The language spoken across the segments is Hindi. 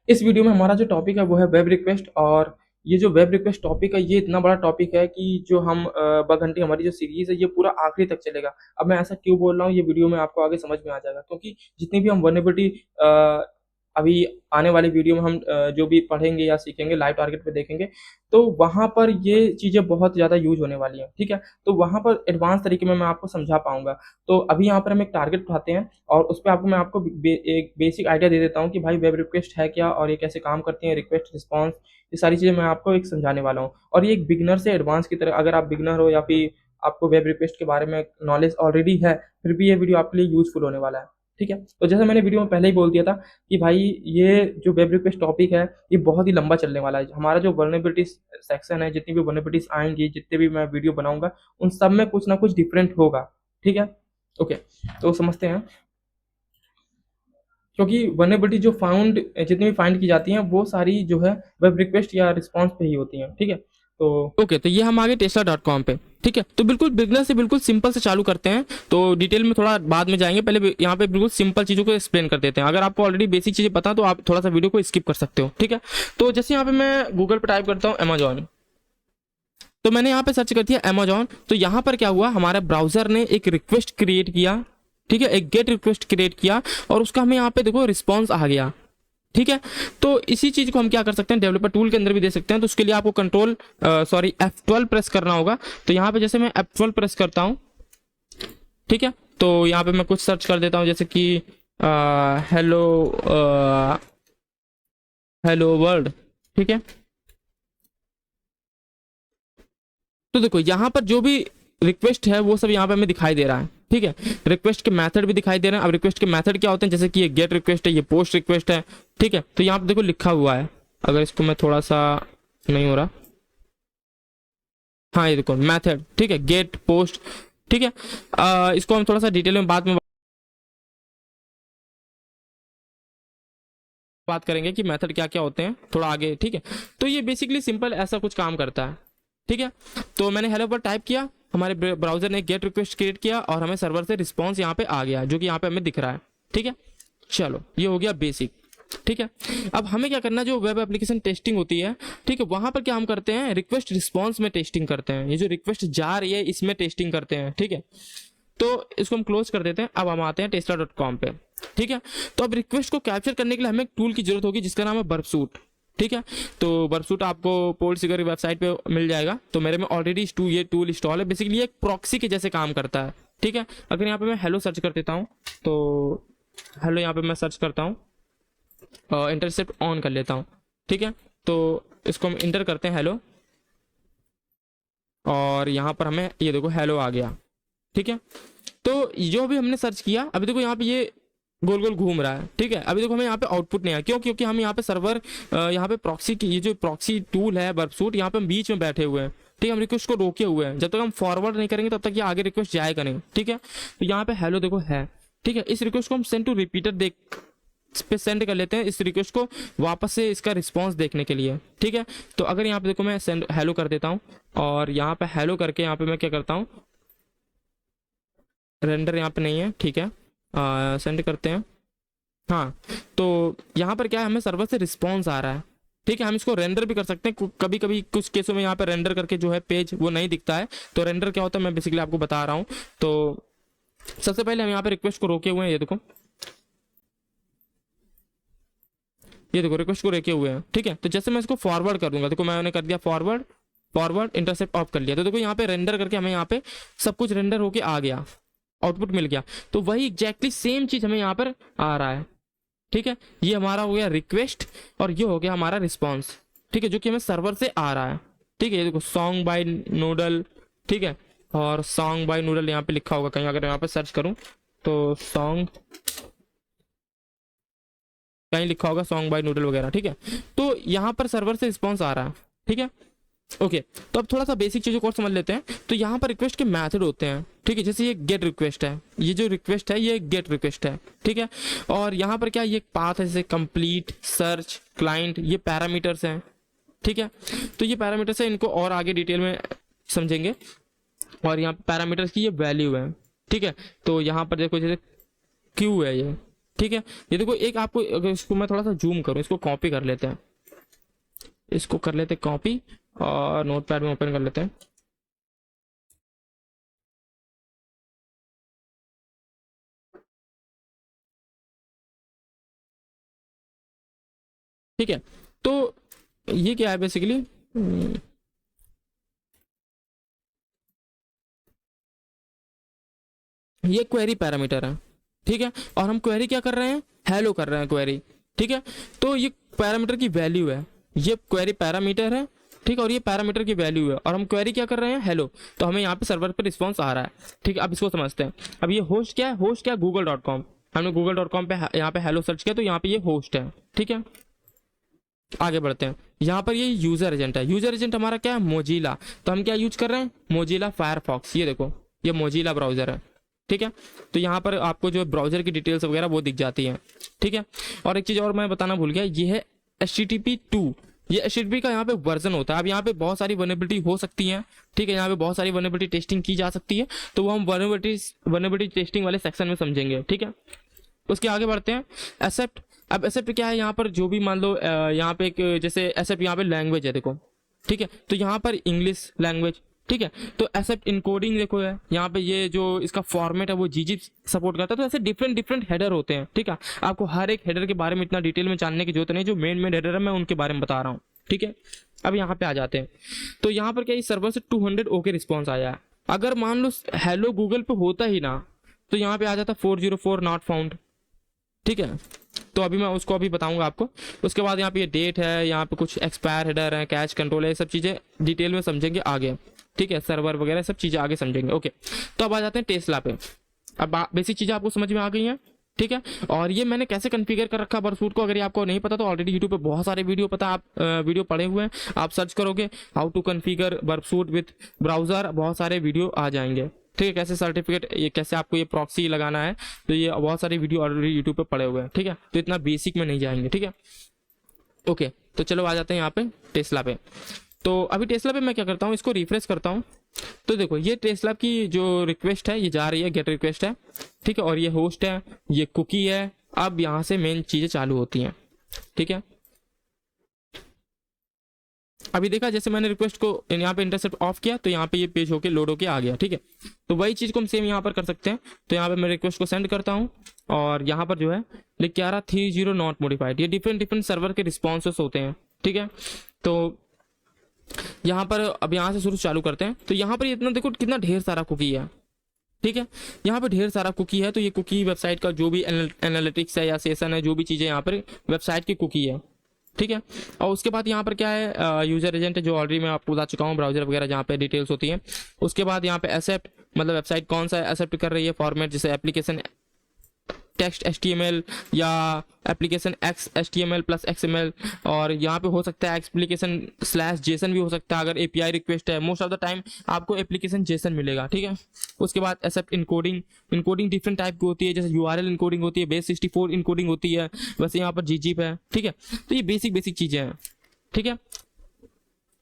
इस वीडियो में हमारा जो टॉपिक है वो है वेब रिक्वेस्ट। और ये जो वेब रिक्वेस्ट टॉपिक है ये इतना बड़ा टॉपिक है कि जो हम बघंटी हमारी जो सीरीज है ये पूरा आखिरी तक चलेगा। अब मैं ऐसा क्यों बोल रहा हूँ ये वीडियो में आपको आगे समझ में आ जाएगा, क्योंकि जितनी भी हम वनएबिलिटी अभी आने वाली वीडियो में हम जो भी पढ़ेंगे या सीखेंगे लाइव टारगेट पे देखेंगे, तो वहाँ पर ये चीज़ें बहुत ज़्यादा यूज होने वाली हैं। ठीक है, तो वहाँ पर एडवांस तरीके में मैं आपको समझा पाऊंगा। तो अभी यहाँ पर हम एक टारगेट उठाते हैं और उस पर आपको मैं आपको एक बेसिक आइडिया दे देता हूँ कि भाई वेब रिक्वेस्ट है क्या और ये कैसे काम करती है, रिक्वेस्ट रिस्पॉन्स, ये सारी चीज़ें मैं आपको एक समझाने वाला हूँ। और ये एक बिगनर से एडवांस की तरह, अगर आप बिगनर हो या फिर आपको वेब रिक्वेस्ट के बारे में नॉलेज ऑलरेडी है, फिर भी ये वीडियो आपके लिए यूजफुल होने वाला है। ठीक है, तो जैसे मैंने वीडियो में पहले ही बोल दिया था कि भाई ये जो वेब रिक्वेस्ट टॉपिक है ये बहुत ही लंबा चलने वाला है। हमारा जो वर्नेबिलिटी सेक्शन है, जितनी भी वर्नेबिलिटीज आएंगी, जितने भी मैं वीडियो बनाऊंगा, उन सब में कुछ ना कुछ डिफरेंट होगा। ठीक है, ओके, तो समझते हैं। क्योंकि वनएबिलिटी जो फाउंड जितनी भी फाइंड की जाती हैं वो सारी जो है वेब रिक्वेस्ट या रिस्पॉन्स पे ही होती हैं। ठीक है, तो ओके, तो ये हम आ गए टेस्ला.com पे। ठीक है, तो बिल्कुल बिगनर से बिल्कुल सिंपल से चालू करते हैं। तो डिटेल में थोड़ा बाद में जाएंगे, पहले यहाँ पे बिल्कुल सिंपल चीज़ों को एक्सप्लेन कर देते हैं। अगर आपको ऑलरेडी बेसिक चीज़ें पता तो आप थोड़ा सा वीडियो को स्किप कर सकते हो। ठीक है, तो जैसे यहाँ पे मैं गूगल पे टाइप करता हूँ अमेजॉन, तो मैंने यहाँ पे सर्च कर दिया अमेजॉन। तो यहाँ पर क्या हुआ, हमारे ब्राउजर ने एक रिक्वेस्ट क्रिएट किया। ठीक है, एक गेट रिक्वेस्ट क्रिएट किया और उसका हमें यहाँ पे देखो रिस्पॉन्स आ गया। ठीक है, तो इसी चीज को हम क्या कर सकते हैं, डेवलपर टूल के अंदर भी दे सकते हैं। तो उसके लिए आपको कंट्रोल सॉरी F12 प्रेस करना होगा। तो यहाँ पे जैसे मैं F12 प्रेस करता हूँ, ठीक है, तो यहाँ पे मैं कुछ सर्च कर देता हूँ, जैसे कि हेलो हेलो वर्ल्ड। ठीक है, तो देखो यहाँ पर जो भी रिक्वेस्ट है वो सब यहाँ पे हमें दिखाई दे रहा है। ठीक है, रिक्वेस्ट के मेथड भी दिखाई दे रहे हैं। अब रिक्वेस्ट के मेथड क्या होते हैं, जैसे कि ये गेट रिक्वेस्ट है, ये पोस्ट रिक्वेस्ट है। ठीक है, तो यहाँ पे देखो लिखा हुआ है। अगर इसको मैं थोड़ा सा, नहीं हो रहा, हाँ ये देखो मेथड। ठीक है, गेट पोस्ट। ठीक है, इसको हम थोड़ा सा डिटेल में बाद में बात करेंगे कि मेथड क्या क्या होते हैं थोड़ा आगे। ठीक है, तो ये बेसिकली सिंपल ऐसा कुछ काम करता है। ठीक है, तो मैंने हेलो पर टाइप किया, हमारे ब्राउजर ने गेट रिक्वेस्ट क्रिएट किया और हमें सर्वर से रिस्पॉन्स यहाँ पे आ गया, जो कि यहाँ पे हमें दिख रहा है। ठीक है, चलो ये हो गया बेसिक। ठीक है, अब हमें क्या करना है, जो वेब एप्लीकेशन टेस्टिंग होती है, ठीक है, वहां पर क्या हम करते हैं, रिक्वेस्ट रिस्पॉन्स में टेस्टिंग करते हैं। ये जो रिक्वेस्ट जा रही है इसमें टेस्टिंग करते हैं। ठीक है, तो इसको हम क्लोज कर देते हैं। अब हम आते हैं टेस्ला.com पे। ठीक है, तो अब रिक्वेस्ट को कैप्चर करने के लिए हमें एक टूल की जरूरत होगी जिसका नाम है बर्बसूट। ठीक है, तो बर्बसूट आपको पोल्ट सिगर की वेबसाइट पे मिल जाएगा। तो मेरे में ऑलरेडी ये टूल इंस्टॉल है। बेसिकली ये एक प्रॉक्सी के जैसे काम करता है। ठीक है, अगर यहाँ पे मैं हेलो सर्च कर देता हूँ, तो हेलो यहाँ पे मैं सर्च करता हूँ, इंटरसेप्ट ऑन कर लेता हूँ। ठीक है, तो इसको हम इंटर करते हैं हेलो, और यहाँ पर हमें ये देखो हेलो आ गया। ठीक है, तो जो भी हमने सर्च किया, अभी देखो यहाँ पे ये गोल गोल घूम रहा है। ठीक है, अभी देखो हमें यहाँ पे आउटपुट नहीं आया, क्यों, क्योंकि हम यहाँ पे सर्वर, यहाँ पे प्रॉक्सी की, ये जो प्रॉक्सी टूल है बर्बसूट, यहाँ पे हम बीच में बैठे हुए हैं। ठीक है, हम रिक्वेस्ट को रोके हुए हैं। जब तक हम फॉरवर्ड नहीं करेंगे तब तक ये आगे रिक्वेस्ट जाएगा नहीं। ठीक है, तो यहाँ पे हेलो देखो है। ठीक है, इस रिक्वेस्ट को हम सेंड टू रिपीटर देख इस पे सेंड कर लेते हैं, इस रिक्वेस्ट को वापस से इसका रिस्पॉन्स देखने के लिए। ठीक है, तो अगर यहाँ पे देखो मैं सेंड हेलो कर देता हूँ, और यहाँ पे हेलो करके यहाँ पे मैं क्या करता हूँ, रेंडर यहाँ पे नहीं है। ठीक है, सेंड करते हैं। हाँ, तो यहाँ पर क्या है, हमें सर्वर से रिस्पॉन्स आ रहा है। ठीक है, हम इसको रेंडर भी कर सकते हैं। कभी कभी कुछ केसों में यहाँ पे रेंडर करके जो है पेज वो नहीं दिखता है। तो रेंडर क्या होता है मैं बेसिकली आपको बता रहा हूँ। तो सबसे पहले हम यहाँ पे रिक्वेस्ट को रोके हुए हैं, ये देखो, ये देखो रिक्वेस्ट को रोके हुए हैं। ठीक है, तो जैसे मैं इसको फॉरवर्ड कर दूंगा, देखो मैंने कर दिया फॉरवर्ड, फॉरवर्ड इंटरसेप्ट ऑफ कर लिया। तो देखो यहाँ पे रेंडर करके हमें यहाँ पे सब कुछ रेंडर होके आ गया, आउटपुट मिल गया। तो वही एग्जैक्टली सेम चीज हमें यहाँ पर आ रहा है। ठीक है, ये हमारा हो गया रिक्वेस्ट और ये हो गया हमारा रिस्पॉन्स। ठीक है, जो कि हमें सर्वर से आ रहा है। ठीक है, ये देखो सॉन्ग बाय नूडल। ठीक है, और सॉन्ग बाय नूडल यहाँ पे लिखा होगा कहीं, अगर यहाँ पे सर्च करूँ तो सॉन्ग, कहीं लिखा होगा सॉन्ग बाय नूडल वगैरह। ठीक है, तो यहाँ पर सर्वर से रिस्पॉन्स आ रहा है। ठीक है, ओके, तो अब थोड़ा सा बेसिक चीजों को और समझ लेते हैं। तो यहाँ पर रिक्वेस्ट के मेथड होते हैं। ठीक है, जैसे ये गेट रिक्वेस्ट है, ये जो रिक्वेस्ट है ये गेट रिक्वेस्ट है। ठीक है, और यहाँ पर क्या ये पाथ है, जैसे कंप्लीट, सर्च, क्लाइंट, ये पैरामीटर्स हैं। ठीक है, तो ये पैरामीटर्स है, इनको और आगे डिटेल में समझेंगे। और यहाँ पैरामीटर्स की ये वैल्यू है। ठीक है, तो यहाँ पर देखो जैसे क्यू है ये, ठीक है। ये देखो एक आपको, अगर इसको मैं थोड़ा सा जूम करूँ, इसको कॉपी कर लेते हैं, इसको कर लेते हैं कॉपी और नोटपैड में ओपन कर लेते हैं। ठीक है, तो ये क्या है बेसिकली, ये क्वेरी पैरामीटर है। ठीक है, और हम क्वेरी क्या कर रहे हैं, हेलो कर रहे हैं क्वेरी। ठीक है, तो ये पैरामीटर की वैल्यू है, ये क्वेरी पैरामीटर है। ठीक है, और ये पैरामीटर की वैल्यू है और हम क्वेरी क्या कर रहे हैं, हेलो। तो हमें यहाँ पे सर्वर पे रिस्पॉन्स आ रहा है। ठीक है, अब इसको समझते हैं। अब ये होस्ट क्या है, होस्ट क्या है, google.com। हमने google.com पे यहाँ पे हेलो सर्च किया तो यहाँ पे ये होस्ट है। ठीक है, आगे बढ़ते हैं। यहाँ पर ये यूजर एजेंट है, यूजर एजेंट हमारा क्या है, मोजिला। तो हम क्या यूज कर रहे हैं, मोजिला फायरफॉक्स। ये देखो, ये मोजिला ब्राउजर है। ठीक है, तो यहाँ पर आपको जो ब्राउजर की डिटेल्स वगैरह वो दिख जाती हैं। ठीक है, और एक चीज़ और मैं बताना भूल गया, ये है HTTP 2। ये HTTP का यहाँ पे वर्जन होता है। अब यहाँ पे बहुत सारी वनरेबिलिटी हो सकती हैं। ठीक है, यहाँ पे बहुत सारी वनरेबिलिटी टेस्टिंग की जा सकती है, तो वो हम वनरेबिलिटी टेस्टिंग वाले सेक्शन में समझेंगे। ठीक है, उसके आगे बढ़ते हैं। एक्सेप्ट, अब एक्सेप्ट क्या है, यहाँ पर जो भी मान लो यहाँ पे एक जैसे एक्सेप्ट यहाँ पे लैंग्वेज है देखो। ठीक है, तो यहाँ पर इंग्लिश लैंग्वेज। ठीक है, तो एक्सेप्ट इनकोडिंग देखो है यहाँ पे, ये जो इसका फॉर्मेट है वो GZIP सपोर्ट करता है। तो ऐसे डिफरेंट डिफरेंट हेडर होते हैं। ठीक है, आपको हर एक हेडर के बारे में इतना डिटेल में जानने की जरूरत नहीं, जो मेन हेडर है मैं उनके बारे में बता रहा हूँ। ठीक है, अब यहाँ पे आ जाते हैं। तो यहाँ पर क्या, इस सर्वर से 200 ओके रिस्पॉन्स आया है। अगर मान लो हेलो गूगल पे होता ही ना, तो यहाँ पे आ जाता 404 नॉट फाउंड। ठीक है, तो अभी मैं उसको अभी बताऊंगा आपको। उसके बाद यहाँ पे ये डेट है, यहाँ पे कुछ एक्सपायर हेडर है, कैश कंट्रोल है, ये सब चीज़ें डिटेल में समझेंगे आगे। ठीक है, सर्वर वगैरह सब चीज़ें आगे समझेंगे। ओके, तो अब आ जाते हैं टेस्ला पे। अब बेसिक चीज़ें आपको समझ में आ गई हैं। ठीक है, और ये मैंने कैसे कॉन्फ़िगर कर रखा बर्बसूट को, अगर ये आपको नहीं पता तो ऑलरेडी यूट्यूब पे बहुत सारे वीडियो आप वीडियो पड़े हुए हैं। आप सर्च करोगे how to configure burp suite with browser, बहुत सारे वीडियो आ जाएंगे। ठीक है, कैसे सर्टिफिकेट, ये कैसे आपको ये प्रॉक्सी लगाना है, तो ये बहुत सारे वीडियो ऑलरेडी यूट्यूब पे पड़े हुए हैं। ठीक है, तो इतना बेसिक में नहीं जाएंगे। ठीक है, ओके, तो चलो आ जाते हैं यहाँ पे टेस्ला पे। तो अभी टेस्ला पे मैं क्या करता हूँ, इसको रिफ्रेश करता हूँ। तो देखो ये टेस्ला की जो रिक्वेस्ट है ये जा रही है, गेट रिक्वेस्ट है। ठीक है, और ये होस्ट है, ये कुकी है। अब यहाँ से मेन चीज़ें चालू होती हैं। ठीक है, अभी देखा जैसे मैंने रिक्वेस्ट को यहाँ पे इंटरसेप्ट ऑफ किया तो यहाँ पे ये पेज होके लोड होके आ गया। ठीक है, तो वही चीज़ को हम सेम यहाँ पर कर सकते हैं। तो यहाँ पे मैं रिक्वेस्ट को सेंड करता हूँ और यहाँ पर जो है लिख के आ रहा 30 नॉट मॉडिफाइड। ये डिफरेंट डिफरेंट सर्वर के रिस्पॉन्सेस होते हैं। ठीक है, तो यहाँ पर अब यहाँ से शुरू चालू करते हैं। तो यहाँ पर इतना देखो कितना ढेर सारा कुकी है। ठीक है, यहाँ पर ढेर सारा कुकी है। तो ये कुकी वेबसाइट का जो भी एनालिटिक्स है या सेशन है, जो भी चीज़ें यहाँ पर वेबसाइट की कुकी है। ठीक है, और उसके बाद यहाँ पर क्या है, यूजर एजेंट है जो ऑलरेडी मैं आपको बता चुका हूँ, ब्राउजर वगैरह जहाँ पे डिटेल्स होती हैं। उसके बाद यहाँ पे एक्सेप्ट, मतलब वेबसाइट कौन सा एक्सेप्ट कर रही है फॉर्मेट, जैसे एप्लीकेशन टेक्स्ट HTML या एप्लीकेशन HTML प्लस XML, और यहाँ पे हो सकता है एप्लीकेशन /JSON भी हो सकता है अगर API रिक्वेस्ट है। मोस्ट ऑफ द टाइम आपको एप्लीकेशन JSON मिलेगा। ठीक है, उसके बाद accept encoding. Encoding different type की होती है, जैसे URL इनकोडिंग होती है, base64 इनकोडिंग होती है, वैसे यहाँ पर GZIP है। ठीक है, तो ये बेसिक चीज़ें हैं। ठीक है,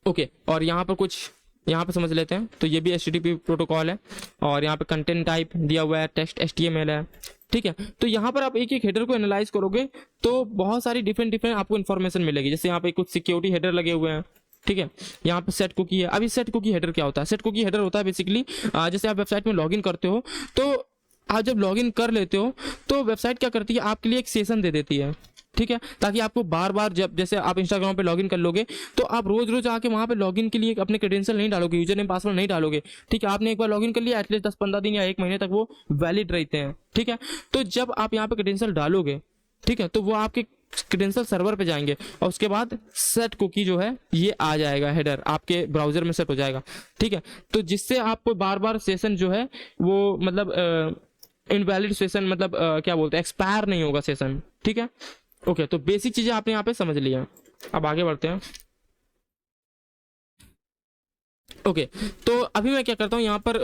ओके, और यहाँ पर कुछ यहाँ पे समझ लेते हैं। तो ये भी HTTP प्रोटोकॉल है और यहाँ पे कंटेंट टाइप दिया हुआ है, टेक्स्ट HTML है। ठीक है, तो यहाँ पर आप एक एक हेडर को एनालाइज करोगे तो बहुत सारी डिफरेंट आपको इन्फॉर्मेशन मिलेगी। जैसे यहाँ पे कुछ सिक्योरिटी हेडर लगे हुए हैं। ठीक है, यहाँ पे सेट कुकी है। अभी सेट कुकी हेडर क्या होता है, सेट कुकी हेडर होता है बेसिकली जैसे आप वेबसाइट में लॉगिन करते हो, तो आप जब लॉगिन कर लेते हो तो वेबसाइट क्या करती है, आपके लिए एक सेशन दे देती है। ठीक है, ताकि आपको बार बार जब जैसे आप इंस्टाग्राम पे लॉगिन कर लोगे तो आप रोज रोज आके वहाँ पे लॉगिन के लिए अपने क्रेडेंशियल नहीं डालोगे, यूजर नेम पासवर्ड नहीं डालोगे। ठीक है, आपने एक बार लॉगिन कर लिया, एटलीस्ट 10-15 दिन या 1 महीने तक वो वैलिड रहते हैं। ठीक है, तो जब आप यहाँ पे क्रेडेंशियल डालोगे, ठीक है, तो वो आपके क्रेडेंशियल सर्वर पे जाएंगे और उसके बाद सेट कुकी जो है ये आ जाएगा, हेडर आपके ब्राउजर में सेट हो जाएगा। ठीक है, तो जिससे आपको बार बार सेशन जो है वो मतलब इनवैलिड सेशन, मतलब क्या बोलते हैं, एक्सपायर नहीं होगा सेशन। ठीक है, ओके, तो बेसिक चीजें आपने यहाँ पे समझ लिया। अब आगे बढ़ते हैं। ओके, तो अभी मैं क्या करता हूँ यहाँ पर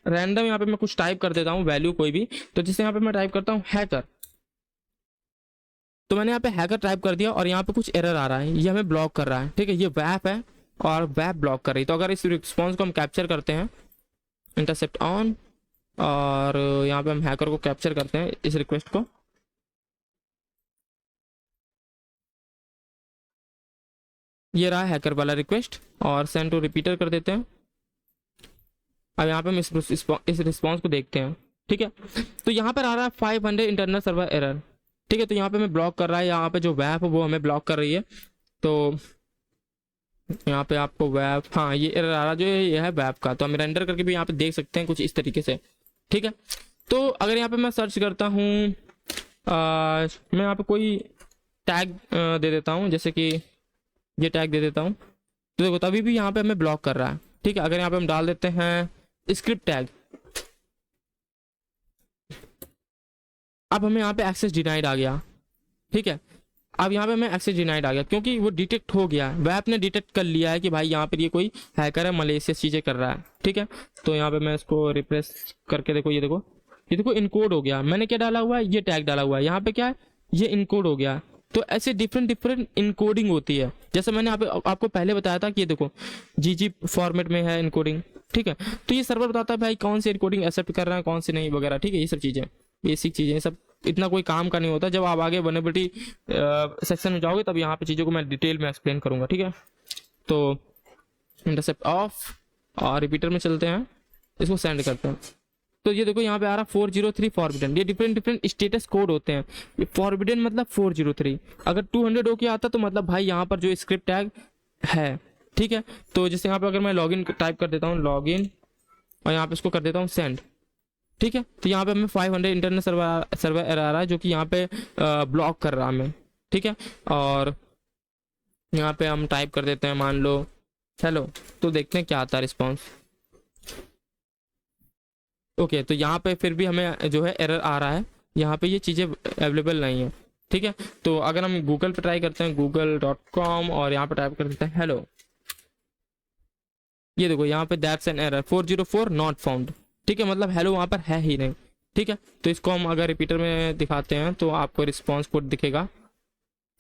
रैंडम यहाँ पे मैं कुछ टाइप कर देता हूँ, वैल्यू कोई भी। तो जिससे यहाँ पे मैं टाइप करता हूँ हैकर। तो मैंने यहाँ पे हैकर टाइप कर दिया और यहाँ पे कुछ एरर आ रहा है, ये हमें ब्लॉक कर रहा है। ठीक है, ये वैप है और वैप ब्लॉक कर रही है। तो अगर इस रिस्पॉन्स को हम कैप्चर करते हैं, इंटरसेप्ट ऑन, और यहाँ पे हम हैकर को कैप्चर करते हैं, इस रिक्वेस्ट को। ये रहा हैकर वाला रिक्वेस्ट और सेंड टू रिपीटर कर देते हैं। अब यहाँ पे हम इस रिस्पॉन्स को देखते हैं, ठीक है। तो यहाँ पर आ रहा है 500 इंटरनल सर्वर एरर, ठीक है। तो यहाँ पे हमें ब्लॉक कर रहा है, यहाँ पे जो वेब है वो हमें ब्लॉक कर रही है। तो यहाँ पे आपको वेब, हाँ ये एरर आ रहा जो है ये है वेब का। तो हम रेंडर करके भी यहाँ पे देख सकते हैं कुछ इस तरीके से, ठीक है। तो अगर यहाँ पे मैं सर्च करता हूँ, मैं यहाँ पे कोई टैग दे देता हूँ, जैसे कि ये टैग दे देता हूँ, तो देखो तभी भी यहाँ पे हमें ब्लॉक कर रहा है, ठीक है। अगर यहाँ पे हम डाल देते हैं स्क्रिप्ट टैग, अब हमें यहाँ पे एक्सेस डिनाइड आ गया, ठीक है। अब यहाँ पे हमें एक्सेस डिनाइड आ गया क्योंकि वो डिटेक्ट हो गया, वेब ने डिटेक्ट कर लिया है कि भाई यहाँ पर ये कोई हैकर है, मलेशियस चीज़ें कर रहा है, ठीक है। तो यहाँ पे मैं इसको रिप्लेस करके देखो, ये देखो इनकोड हो गया। मैंने क्या डाला हुआ है, ये टैग डाला हुआ है, यहाँ पे क्या है, ये इनकोड हो गया। तो ऐसे डिफरेंट इनकोडिंग होती है, जैसे मैंने आपको पहले बताया था कि ये देखो जीजी फॉर्मेट में है इनकोडिंग, ठीक है। तो ये सर्वर बताता है भाई कौन सी इनकोडिंग एक्सेप्ट कर रहा है, कौन सी नहीं वगैरह, ठीक है। ये सब चीज़ें, बेसिक चीज़ें, सब इतना कोई काम का नहीं होता। जब आप आगे वल्नरेबिलिटी सेक्शन में जाओगे तब यहाँ पे चीज़ों को मैं डिटेल में एक्सप्लेन करूँगा, ठीक है। तो इंटरसेप्ट ऑफ और रिपीटर में चलते हैं, इसको सेंड करते हैं। तो ये देखो यहाँ पे आ रहा 403 फॉरबिडन। ये डिफरेंट स्टेटस कोड होते हैं। ये फॉरबिडन मतलब 403, अगर 200 होके आता तो मतलब भाई यहाँ पर जो स्क्रिप्ट टैग है, ठीक है। तो जैसे यहाँ पे अगर मैं लॉगिन टाइप कर देता हूँ, लॉगिन, और यहाँ पे इसको कर देता हूँ सेंड, ठीक है। तो यहाँ पे हमें 500 इंटरनल सर्वर एरर आ रहा है जो कि यहाँ पे ब्लॉक कर रहा है हमें, ठीक है। और यहाँ पे हम टाइप कर देते हैं मान लो हेलो, तो देखते हैं क्या आता है रिस्पॉन्स। ओके, तो यहाँ पे फिर भी हमें जो है एरर आ रहा है, यहाँ पे ये चीज़ें अवेलेबल नहीं है, ठीक है। तो अगर हम गूगल पे ट्राई करते हैं, google.com, और यहाँ पे टाइप कर देते हैं हेलो, ये देखो यहाँ पे that's an error 404 not found, ठीक है। मतलब हेलो वहाँ पर है ही नहीं, ठीक है। तो इसको हम अगर रिपीटर में दिखाते हैं तो आपको रिस्पॉन्स कोड दिखेगा,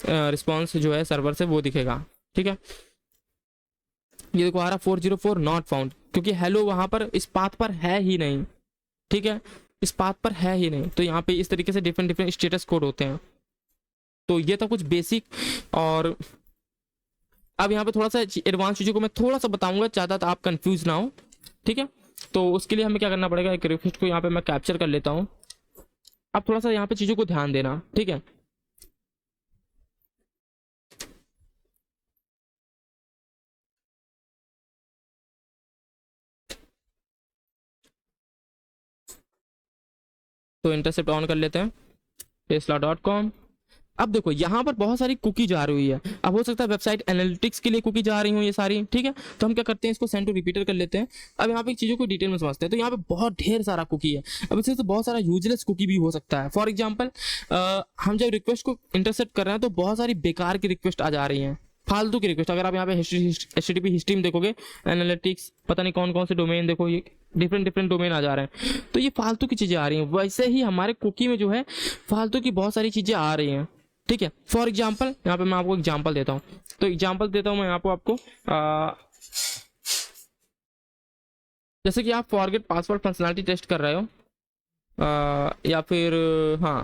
रिस्पॉन्स जो है सर्वर से वो दिखेगा, ठीक है। ये देखो आ रहा 404 नॉट फाउंड, क्योंकि हेलो वहाँ पर इस पाथ पर है ही नहीं, ठीक है, इस पाथ पर है ही नहीं। तो यहाँ पे इस तरीके से डिफरेंट स्टेटस कोड होते हैं। तो ये था कुछ बेसिक, और अब यहाँ पे थोड़ा सा एडवांस चीज़ों को मैं थोड़ा सा बताऊंगा, ज़्यादा तो आप कंफ्यूज ना हो, ठीक है। तो उसके लिए हमें क्या करना पड़ेगा, एक रिक्वेस्ट को यहाँ पे मैं कैप्चर कर लेता हूँ। अब थोड़ा सा यहाँ पे चीज़ों को ध्यान देना, ठीक है। तो इंटरसेप्ट ऑन कर लेते हैं, tesla.com। अब देखो यहाँ पर बहुत सारी कुकी जा रही है। अब हो सकता है वेबसाइट एनालिटिक्स के लिए कुकी जा रही हो ये सारी, ठीक है। तो हम क्या करते हैं, इसको सेंड टू रिपीटर कर लेते हैं। अब यहाँ पे चीज़ों को डिटेल में समझते हैं। तो यहाँ पे बहुत ढेर सारा कुकी है। अब इससे तो बहुत सारा यूजलेस कुकी भी हो सकता है। फॉर एग्जाम्पल हम जब रिक्वेस्ट को इंटरसेप्ट कर रहे हैं तो बहुत सारी बेकार की रिक्वेस्ट आ जा रही हैं, फालतू की रिक्वेस्ट। अगर आप यहाँ पे HTTP हिस्ट्री में देखोगे, एनालिटिक्स, पता नहीं कौन कौन से डोमेन, देखो ये डिफरेंट डोमेन आ जा रहे हैं। तो ये फालतू की चीज़ें आ रही हैं। वैसे ही हमारे कुकी में जो है फालतू की बहुत सारी चीज़ें आ रही हैं, ठीक है। फॉर एग्जाम्पल यहाँ पे मैं आपको एग्जाम्पल देता हूँ। तो एग्जाम्पल देता हूँ मैं यहाँ पे आपको, जैसे कि आप फॉरगेट पासवर्ड फंक्शनलिटी टेस्ट कर रहे हो, या फिर हाँ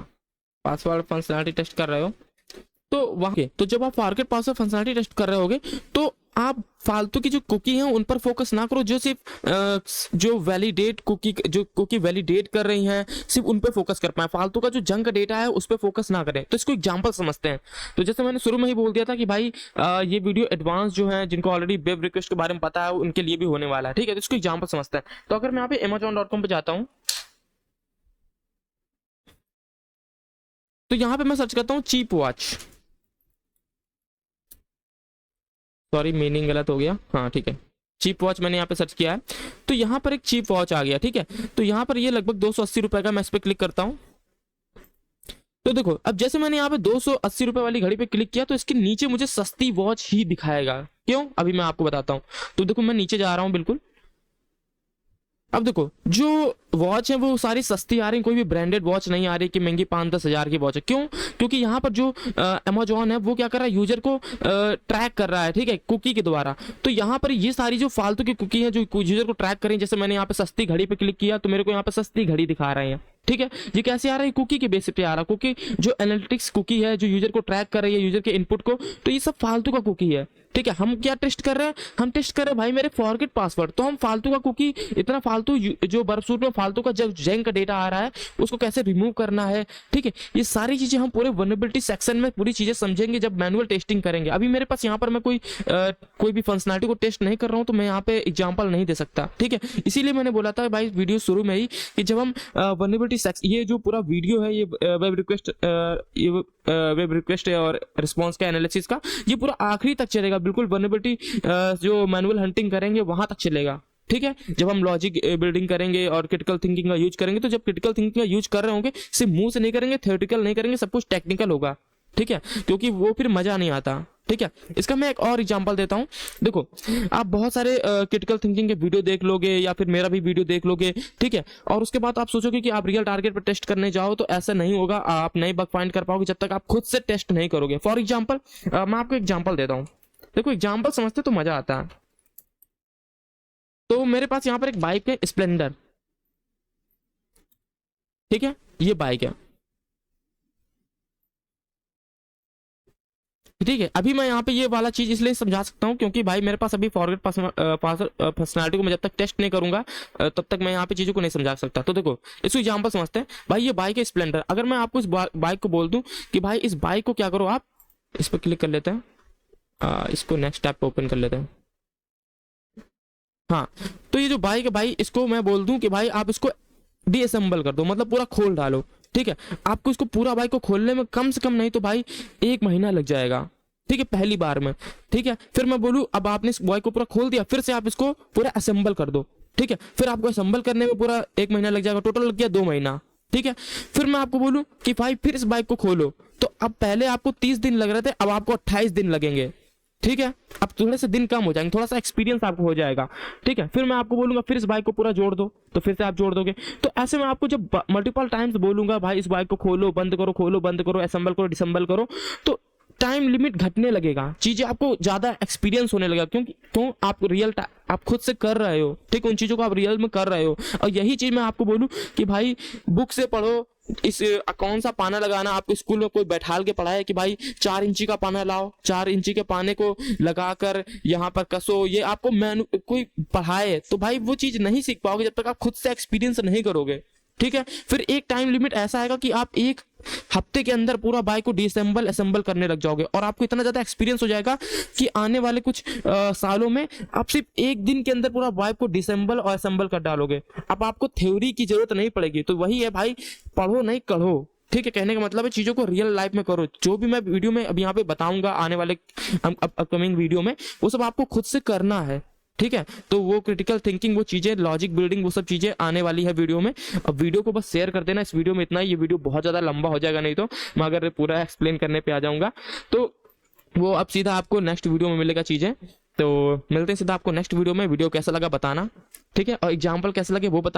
पासवर्ड फंक्शनलिटी टेस्ट कर रहे हो, तो वहाँ तो जब आप फॉरगेट पासवर्ड फंक्शनलिटी टेस्ट कर रहे होगे तो आप फालतू की जो कुकी है उन पर फोकस ना करो, जो सिर्फ जो वैलिडेट कुकी, जो कुकी वैलिडेट कर रही हैं सिर्फ उन पर फोकस कर पाए। फालतू का जो जंक डेटा है उस पर फोकस ना करें। तो इसको एग्जांपल समझते हैं। तो जैसे मैंने शुरू में ही बोल दिया था कि भाई ये वीडियो एडवांस जो है, जिनको ऑलरेडी वेब रिक्वेस्ट के बारे में पता है उनके लिए भी होने वाला है, ठीक है। तो इसको एग्जाम्पल समझते हैं। तो अगर मैं यहाँ पे amazon.com पे जाता हूँ, तो यहाँ पे मैं सर्च करता हूँ चीप वॉच, सॉरी मीनिंग गलत हो गया, हाँ ठीक है, चीप वॉच मैंने यहाँ पे सर्च किया है। तो यहाँ पर एक चीप वॉच आ गया, ठीक है। तो यहाँ पर ये लगभग 280 रुपए का, मैं इस पर क्लिक करता हूँ। तो देखो अब जैसे मैंने यहाँ पे 280 रुपए वाली घड़ी पे क्लिक किया तो इसके नीचे मुझे सस्ती वॉच ही दिखाएगा। क्यों, अभी मैं आपको बताता हूँ। तो देखो मैं नीचे जा रहा हूँ बिल्कुल। अब देखो जो वॉच है वो सारी सस्ती आ रही है, कोई भी ब्रांडेड वॉच नहीं आ रही कि महंगी 5-10 हज़ार की वॉच है। क्यों, क्योंकि यहाँ पर जो अमेजोन है वो क्या कर रहा है, यूजर को ट्रैक कर रहा है, ठीक है, कुकी के द्वारा। तो यहाँ पर ये सारी जो फालतू की कुकी है जो यूजर को ट्रैक करें, जैसे मैंने यहाँ पे सस्ती घड़ी पे क्लिक किया तो मेरे को यहाँ पे सस्ती घड़ी दिखा रहे हैं, ठीक है। ये कैसे आ रहा है, कुकी के बेसिस पे आ रहा है। कुकी जो एनालिटिक्स कुकी है जो यूजर को ट्रैक कर रही है, यूजर के इनपुट को, तो ये सब फालतू का कुकी है। ठीक है, हम क्या टेस्ट कर रहे हैं, हम टेस्ट कर रहे हैं भाई मेरे फॉरगेट पासवर्ड। तो हम फालतू का कुकी, इतना फालतू जो बर्फसूट में फालतू का जब जैंग का डेटा आ रहा है उसको कैसे रिमूव करना है, ठीक है, ये सारी चीजें हम पूरे वल्नरेबिलिटी सेक्शन में पूरी चीजें समझेंगे जब मैनुअल टेस्टिंग करेंगे। अभी मेरे पास यहाँ पर मैं कोई भी फंक्शनलिटी को टेस्ट नहीं कर रहा हूँ तो मैं यहाँ पे एग्जाम्पल नहीं दे सकता, ठीक है। इसीलिए मैंने बोला था भाई वीडियो शुरू में ही कि जब हम वल्नरेबिलिटी सेक्शन, ये जो पूरा वीडियो है ये वेब रिक्वेस्ट और रिस्पॉन्स का एनालिसिस का, ये पूरा आखिरी तक चलेगा, बिल्कुल वल्नरेबिलिटी जो मैनुअल हंटिंग करेंगे वहां तक चलेगा, ठीक है। जब हम लॉजिक बिल्डिंग करेंगे और क्रिटिकल थिंकिंग का यूज करेंगे, तो जब क्रिटिकल थिंकिंग का यूज कर रहे होंगे सिर्फ मुंह से नहीं करेंगे, थ्योरेटिकल नहीं करेंगे, सब कुछ टेक्निकल होगा, ठीक है, क्योंकि वो फिर मजा नहीं आता, ठीक है। इसका मैं एक और एग्जांपल देता हूं। देखो आप बहुत सारे क्रिटिकल थिंकिंग के वीडियो देख लोगे या फिर मेरा भी वीडियो देख लोगे, ठीक है, और उसके बाद आप सोचोगे कि आप रियल टारगेट पर टेस्ट करने जाओ, तो ऐसा नहीं होगा, आप नहीं बग फाइंड कर पाओगे जब तक आप खुद से टेस्ट नहीं करोगे। फॉर एग्जाम्पल मैं आपको एग्जाम्पल देता हूँ, देखो एग्जाम्पल समझते तो मजा आता है। तो मेरे पास यहाँ पर एक बाइक है स्प्लेंडर, ठीक है, ये बाइक है, ठीक है। अभी मैं यहाँ पे ये वाला चीज इसलिए समझा सकता हूँ क्योंकि भाई मेरे पास अभी फॉरवर्ड पर्सनालिटी को मैं जब तक टेस्ट नहीं करूंगा तब तक मैं यहाँ पे चीजों को नहीं समझा सकता। तो देखो इसको एग्जांपल समझते हैं। भाई ये बाइक है स्प्लेंडर, अगर मैं आपको इस बाइक को बोल दूं कि भाई इस बाइक को क्या करो, आप इस पर क्लिक कर लेते हैं, इसको नेक्स्ट टैब पे ओपन कर लेते हैं। हाँ, तो ये जो बाइक है भाई, इसको मैं बोल दूं कि भाई आप इसको डीअसेंबल कर दो, मतलब पूरा खोल डालो, ठीक है। आपको इसको पूरा बाइक को खोलने में कम से कम नहीं तो भाई 1 महीना लग जाएगा, ठीक है, पहली बार में, ठीक है। फिर मैं बोलूं अब आपने इस बाइक को पूरा खोल दिया, फिर से आप इसको पूरा असेंबल कर दो, ठीक है, फिर आपको असेंबल करने में पूरा 1 महीना लग जाएगा, टोटल लग गया 2 महीना, ठीक है। फिर मैं आपको बोलूं कि भाई फिर इस बाइक को खोलो, तो अब पहले आपको 30 दिन लग रहे थे, अब आपको 28 दिन लगेंगे, ठीक है। अब थोड़े से दिन कम हो जाएंगे, थोड़ा सा एक्सपीरियंस आपको हो जाएगा, ठीक है। फिर मैं आपको बोलूंगा फिर इस बाइक को पूरा जोड़ दो, तो फिर से आप जोड़ दोगे। तो ऐसे मैं आपको जब मल्टीपल टाइम्स बोलूंगा भाई इस बाइक को खोलो बंद करो, खोलो बंद करो, असेंबल करो, डिसेंबल करो, तो टाइम लिमिट घटने लगेगा, चीजें आपको ज्यादा एक्सपीरियंस होने लगेगा, क्योंकि क्यों आप आप खुद से कर रहे हो, ठीक, उन चीजों को आप रियल में कर रहे हो। और यही चीज मैं आपको बोलूं कि भाई बुक से पढ़ो, इस कौन सा पाना लगाना, आपको स्कूल में कोई बैठाल के पढ़ाए कि भाई 4 इंची का पाना लाओ, 4 इंची के पाने को लगाकर यहाँ पर कसो, ये आपको कोई पढ़ाए तो भाई वो चीज नहीं सीख पाओगे जब तक आप खुद से एक्सपीरियंस नहीं करोगे, ठीक है। फिर एक टाइम लिमिट ऐसा आएगा कि आप 1 हफ्ते के अंदर पूरा बाइक को डिसेंबल असेंबल करने लग जाओगे, और आपको इतना ज्यादा एक्सपीरियंस हो जाएगा कि आने वाले कुछ सालों में आप सिर्फ 1 दिन के अंदर पूरा बाइक को डिसेंबल और असेंबल कर डालोगे। अब आपको थ्योरी की जरूरत नहीं पड़ेगी। तो वही है भाई, पढ़ो नहीं कढ़ो, ठीक है। कहने का मतलब है चीजों को रियल लाइफ में करो। जो भी मैं वीडियो में अब यहाँ पे बताऊंगा आने वाले अपकमिंग वीडियो में, वो सब आपको खुद से करना है, ठीक है। तो वो क्रिटिकल थिंकिंग, वो चीजें, लॉजिक बिल्डिंग, वो सब चीजें आने वाली है वीडियो में। अब वीडियो को बस शेयर कर देना। इस वीडियो में इतना ही, ये वीडियो बहुत ज्यादा लंबा हो जाएगा नहीं तो मैं अगर पूरा एक्सप्लेन करने पे आ जाऊंगा तो वो अब सीधा आपको नेक्स्ट वीडियो में मिलेगा चीजें। तो मिलते हैं सीधा आपको नेक्स्ट वीडियो में। वीडियो कैसा लगा बताना, ठीक है, और एग्जाम्पल कैसे लगे वो बता